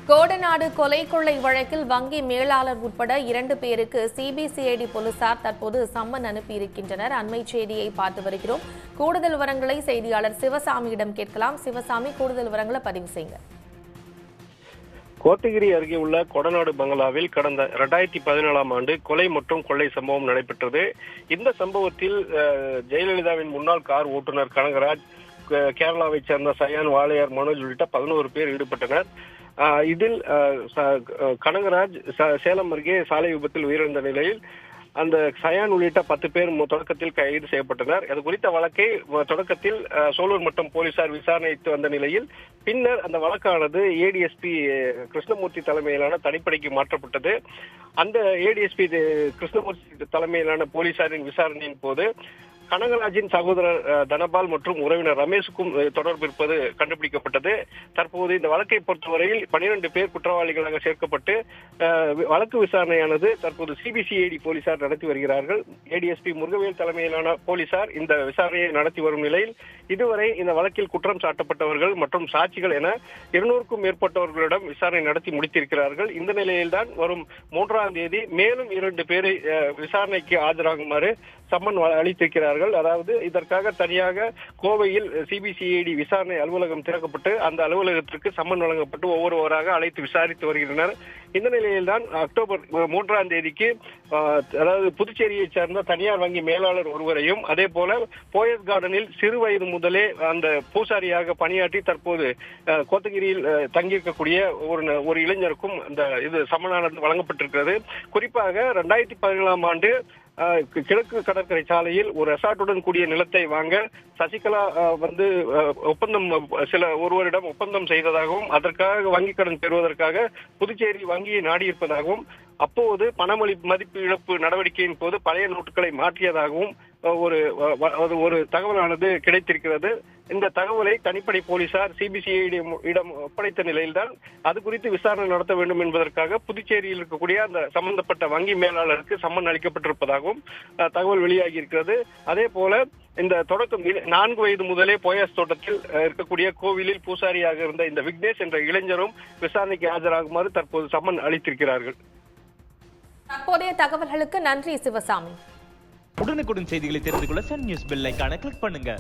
கோடநாடு கொலை கொள்ளை வழக்கில் வங்கி மேலாளர் உட்பட 2 பேருக்கு சிபிசிஐடி போலீசார் தற்போது சம்மன் அனுப்பியிருக்கின்றனர். அண்மை செய்தியை பார்த்து வருகிறோம். கூடுதல் விவரங்களை செய்தியாளர் சிவசாமியிடம் கேட்கலாம். சிவசாமி, கூடுதல் விவரங்களை பதிவு செய்யுங்க. கோத்தகிரி அருகே உள்ள கொடநாடு பங்களாவில் கடந்த 2017ஆம் ஆண்டு கொலை மற்றும் கொள்ளை சம்பவம் நடைபெற்றது. இந்த சம்பவத்தில் ஜெயலலிதாவின் முன்னாள் கார் ஓட்டுநர் கனகராஜ், கேரளாவை சேர்ந்த சயான், வாளையார், மனோஜ் உள்ளிட்ட 11 பேர் ஈடுபட்டனர். இதில் கனகராஜ் சேலம் அருகே சாலை விபத்தில் உயிரிழந்த நிலையில் அந்த சயான் உள்ளிட்ட 10 பேர் தொடக்கத்தில் கைது செய்யப்பட்டனர். அது குறித்த வழக்கை தொடக்கத்தில் சோலூர் மட்டம் போலீசார் விசாரணைத்து வந்த நிலையில் பின்னர் அந்த வழக்கானது ஏடிஎஸ்பி கிருஷ்ணமூர்த்தி தலைமையிலான தனிப்படைக்கு மாற்றப்பட்டது. அந்த ஏடிஎஸ்பி கிருஷ்ணமூர்த்தி தலைமையிலான போலீசாரின் விசாரணையின் போது கனகராஜின் சகோதரர் தனபால் மற்றும் உறவினர் ரமேஷுக்கும் தொடர்பு இருப்பது கண்டுபிடிக்கப்பட்டது. தற்போது இந்த வழக்கை பொறுத்தவரையில் 12 பேர் குற்றவாளிகளாக சேர்க்கப்பட்டு வழக்கு விசாரணையானது தற்போது சிபிசிஐடி போலீசார் நடத்தி வருகிறார்கள். ஏடிஎஸ்பி முருகவேல் தலைமையிலான போலீசார் இந்த விசாரணையை நடத்தி வரும் நிலையில் இதுவரை இந்த வழக்கில் குற்றம் சாட்டப்பட்டவர்கள் மற்றும் சாட்சிகள் என 200க்கும் மேற்பட்டவர்களிடம் விசாரணை நடத்தி முடித்திருக்கிறார்கள். இந்த நிலையில்தான் வரும் 3ஆம் தேதி மேலும் 2 பேரை விசாரணைக்கு ஆஜராகுமாறு சம்மன் அளித்திருக்கிறார்கள். அதாவது இதற்காக தனியாக கோவையில் சிபிசிஐடி விசாரணை அலுவலகம் திறக்கப்பட்டு அந்த அலுவலகத்திற்கு சம்மன் வழங்கப்பட்டு ஒவ்வொருவராக அழைத்து விசாரித்து வருகின்றனர். இந்த நிலையில்தான் அக்டோபர் 3ஆம் தேதிக்கு அதாவது புதுச்சேரியை சேர்ந்த தனியார் வங்கி மேலாளர் ஒருவரையும் அதே போல போயஸ் கார்டனில் சிறு வயது முதலே அந்த பூசாரியாக பணியாற்றி தற்போது கோத்தகிரியில் தங்கியிருக்கக்கூடிய ஒரு இளைஞருக்கும் இந்த இது சம்மனானது வழங்கப்பட்டிருக்கிறது. குறிப்பாக 2017ஆம் ஆண்டு கிழக்கு கடற்கரை சாலையில் ஒரு ரெசார்ட்டுடன் கூடிய நிலத்தை வாங்க சசிகலா ஒருவரிடம் ஒப்பந்தம் செய்ததாகவும் அதற்காக வங்கிக் கடன் பெறுவதற்காக புதுச்சேரி வங்கியை நாடியிருப்பதாகவும் அப்போது மதிப்பு இழப்பு நடவடிக்கையின் போது பழைய நோட்டுகளை மாற்றியதாகவும் ஒரு தகவலானது கிடைத்திருக்கிறது. இந்த தகவலை தனிப்படை போலீசார் சிபிசிஐடி இடம் ஒப்படைத்த நிலையில்தான் அது குறித்து விசாரணை நடத்த வேண்டும் என்பதற்காக புதுச்சேரியில் இருக்கக்கூடிய அந்த சம்பந்தப்பட்ட வங்கி மேலாளருக்கு சம்மன் அளிக்கப்பட்டிருப்பதாகவும் தகவல் வெளியாகி இருக்கிறது. அதே போல இந்த தொடக்கம் 4 வயது முதலே போயஸ் தோட்டத்தில் இருக்கக்கூடிய கோவிலில் பூசாரியாக இருந்த இந்த விக்னேஷ் என்ற இளைஞரும் விசாரணைக்கு ஆஜராகுமாறு தற்போது சம்மன் அளித்திருக்கிறார்கள். தற்போதைய தகவல்களுக்கு நன்றி சிவசாமி. உடனுக்குடன் செய்திகளை தெரிந்து கொள்ள சன் நியூஸ் பெல் ஐகானை கிளிக் பண்ணுங்க.